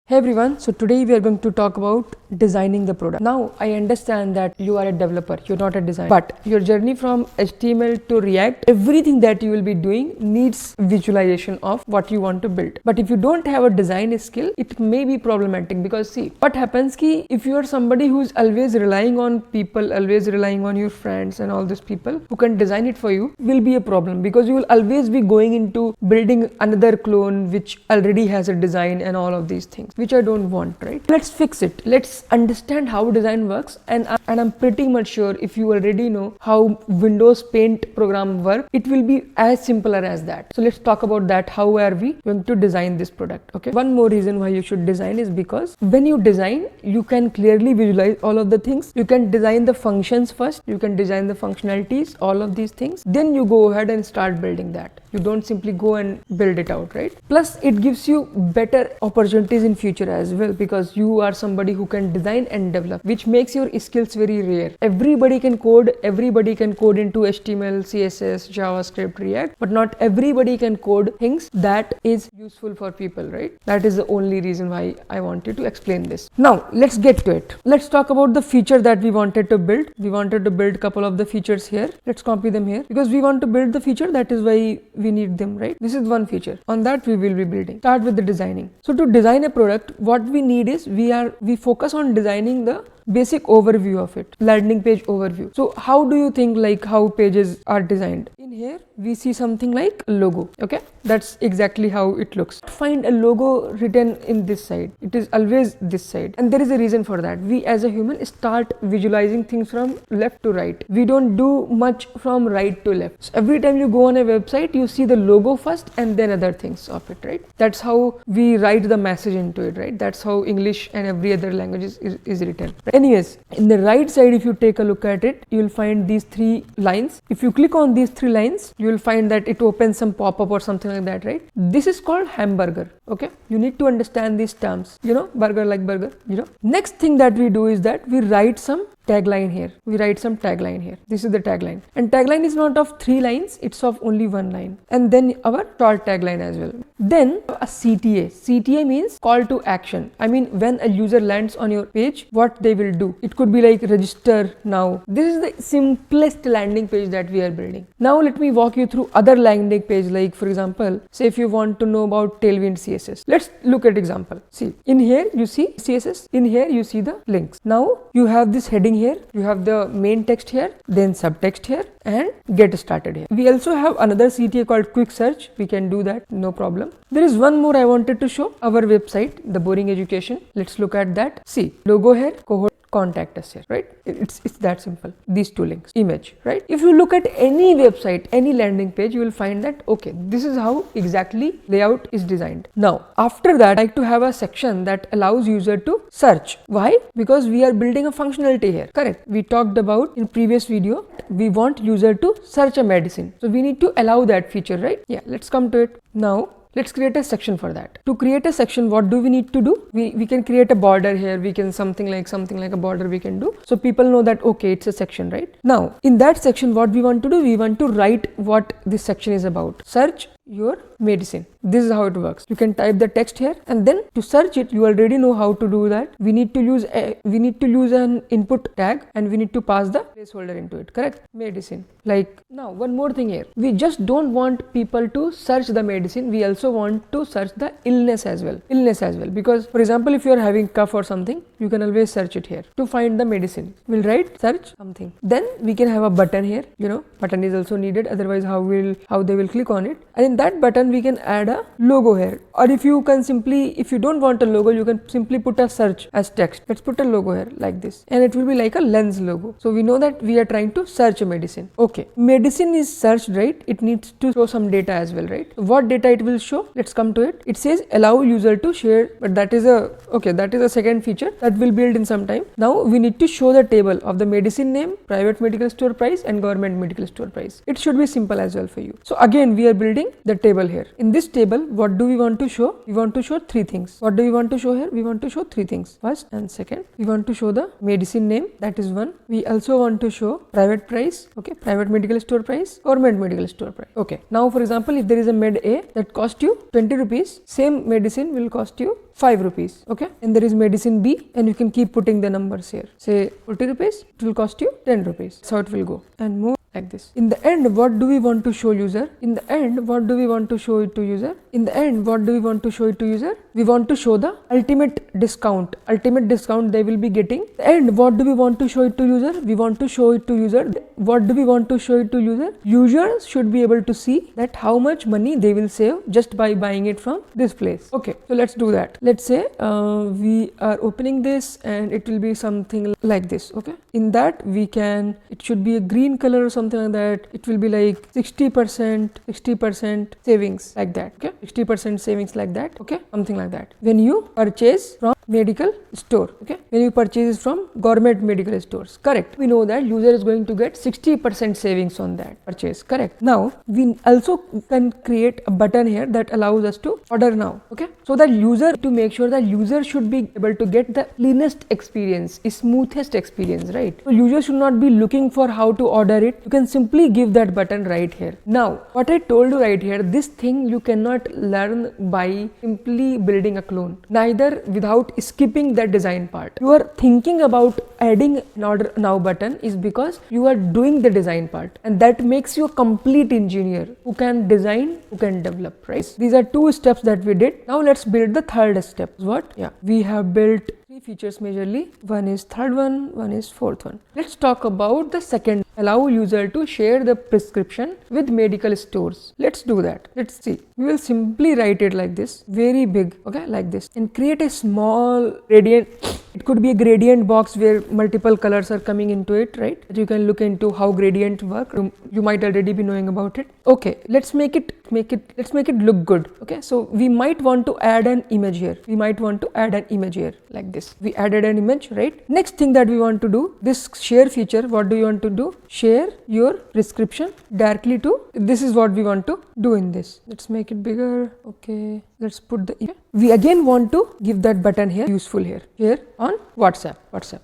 Hey everyone, so today we are going to talk about designing the product. Now I understand that you are a developer, you're not a designer, but your journey from HTML to React, everything that you will be doing needs visualization of what you want to build. But if you don't have a design skill, it may be problematic because see, what happens ki if you are somebody who's always relying on people, always relying on your friends and all these people who can design it for you, will be a problem because you will always be going into building another clone which already has a design and all of these things, which I don't want, right? Let's fix it. Let's understand how design works, and I'm pretty much sure if you already know how Windows Paint program works, it will be as simpler as that. So let's talk about that. How are we going to design this product? Okay. One more reason why you should design is because when you design, you can clearly visualize all of the things. You can design the functions first. You can design the functionalities, all of these things. Then you go ahead and start building that. You don't simply go and build it out, right? Plus, it gives you better opportunities in future as well because you are somebody who can design and develop, which makes your skills very rare. Everybody can code into HTML, CSS, JavaScript, React, but not everybody can code things that is useful for people, right? That is the only reason why I wanted to explain this. Now, let's get to it. Let's talk about the feature that we wanted to build. We wanted to build a couple of the features here. Let's copy them here because we want to build the feature. That is why we need them, right? This is one feature. On that we will be building. Start with the designing. So to design a product, what we need is we focus on designing the basic overview of it, landing page overview. So how do you think like how pages are designed? In here we see something like logo. Okay, that's exactly how it looks. Find a logo written in this side. It is always this side, and there is a reason for that. We as a human start visualizing things from left to right. We don't do much from right to left. So every time you go on a website, you see the logo first and then other things of it, right? That's how we write the message into it, right? That's how English and every other language is written, right? Anyways, in the right side, if you take a look at it, you will find these three lines. If you click on these three lines, you will find that it opens some pop-up or something like that, right? This is called hamburger. Okay, you need to understand these terms, burger like burger, Next thing that we do is that we write some tagline here. This is the tagline, and tagline is not of 3 lines, it's of only 1 line, and then our short tagline as well. Then a CTA means call to action. I mean, when a user lands on your page, what they will do. It could be like register now. This is the simplest landing page that we are building. Now let me walk you through other landing page, like for example, say if you want to know about Tailwind CSS. Let's look at example. See, in here you see CSS, in here you see the links. Now you have this heading here, you have the main text here, then subtext here, and get started here. We also have another CTA called quick search. We can do that, no problem. There is one more I wanted to show, our website, the boring education. Let's look at that. See, logo here, cohort, contact us here, right? It's that simple. These 2 links, image, right? If you look at any website, any landing page, you will find that, okay, this is how exactly layout is designed. Now, after that, I like to have a section that allows user to search. Why? Because we are building a functionality here, correct? We talked about in previous video, we want user to search a medicine. So we need to allow that feature, right? Yeah, let's come to it. Now, let's create a section for that. To create a section, what do we need to do? We can create a border here. We can something like a border we can do. So people know that, okay, it's a section, right? Now, in that section, what we want to do, we want to write what this section is about. Search your medicine. This is how it works. You can type the text here, and then to search it, you already know how to do that. We need to use an input tag, and we need to pass the placeholder into it, correct? Medicine. Like now, one more thing here. We just don't want people to search the medicine. We also want to search the illness as well. Because for example, if you are having cough or something, you can always search it here to find the medicine. We'll write search something. Then we can have a button here. Button is also needed. Otherwise, how they will click on it. And in that button, we can add a logo here. Or if you don't want a logo, you can simply put a search as text. Let's put a logo here like this, and it will be like a lens logo. So we know that we are trying to search a medicine. Okay, medicine is searched, right? It needs to show some data as well, right? What data it will show? Let's come to it. It says allow user to share, but that is a second feature that we'll build in some time. Now we need to show the table of the medicine name, private medical store price, and government medical store price. It should be simple as well for you. So again, we are building the table here. In this table, what do we want to show? We want to show three things. What do we want to show here? We want to show three things. First and second, we want to show the medicine name, that is one. We also want to show private price, okay, private medical store price, government medical store price. Okay, now for example, if there is a med A that cost you 20 rupees, same medicine will cost you 5 rupees, okay, and there is medicine B, and you can keep putting the numbers here. Say 40 rupees, it will cost you 10 rupees. That's how it will go, and more like this. In the end, what do we want to show user? In the end, what do we want to show it to user? In the end, what do we want to show it to user? We want to show the ultimate discount they will be getting. And what do we want to show it to user? We want to show it to user. What do we want to show it to user? Users should be able to see that how much money they will save just by buying it from this place. Okay, so let's do that. Let's say we are opening this and it will be something like this. Okay, in that it should be a green color or something like that. It will be like 60% savings like that. Okay, 60% savings like that. Okay, something like that. When you purchase from medical store, okay, when you purchase from government medical stores, correct, we know that user is going to get 60% savings on that purchase, correct. Now we also can create a button here that allows us to order now, okay, so that user, to make sure that user should be able to get the cleanest experience, smoothest experience, right? So user should not be looking for how to order it. You can simply give that button right here. Now what I told you right here, this thing you cannot learn by simply building a clone, neither without skipping that design part. You are thinking about adding an order now button is because you are doing the design part, and that makes you a complete engineer who can design, who can develop, right? These are two steps that we did. Now let's build the third step. What? Yeah, we have built three features majorly. One is third one is fourth one. Let's talk about the second. Allow user to share the prescription with medical stores. Let's do that. Let's see. We will simply write it like this, very big, okay, like this, and create a small gradient. It could be a gradient box where multiple colors are coming into it, right? You can look into how gradient work. You might already be knowing about it. Okay, let's make it look good. Okay, so we might want to add an image here. Like this. We added an image, right? Next thing that we want to do, this share feature, what do you want to do? Share your prescription directly to, this is what we want to do in this. Let's make it bigger. Okay, let's put the image. We again want to give that button here, useful here on WhatsApp.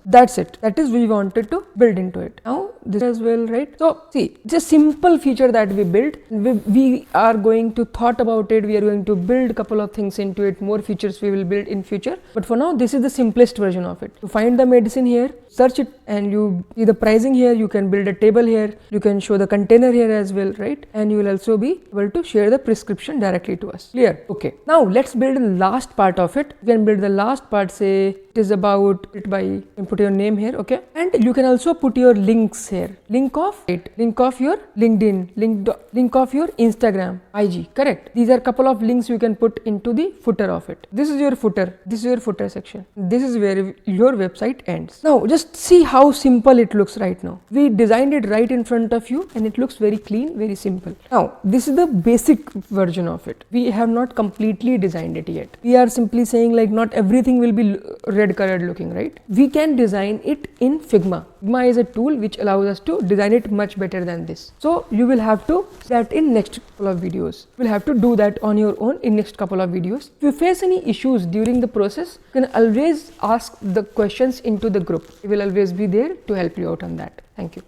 That's it. That is we wanted to build into it. Now this as well, right? So see, it's a simple feature that we built. We are going to thought about it. We are going to build a couple of things into it. More features we will build in future. But for now, this is the simplest version of it. To find the medicine here, search it, and you see the pricing here. You can build a table here. You can show the container here as well, right? And you will also be able to share the prescription directly to us. Clear? Okay. Now let's build the last part of it. You can build the last part. Say it is about it by, and put your name here, okay, and you can also put your links here. Link of your LinkedIn, link of your Instagram, IG, correct. These are couple of links you can put into the footer of it. This is your footer. This is your footer section. This is where your website ends. Now just see how simple it looks right now. We designed it right in front of you, and it looks very clean, very simple. Now this is the basic version of it. We have not completely designed it yet. We are simply saying like not everything will be red colored looking, right? We can design it in Figma. Figma is a tool which allows us to design it much better than this. So you will have to that in next couple of videos. You will have to do that on your own in next couple of videos. If you face any issues during the process, you can always ask the questions into the group. We will always be there to help you out on that. Thank you.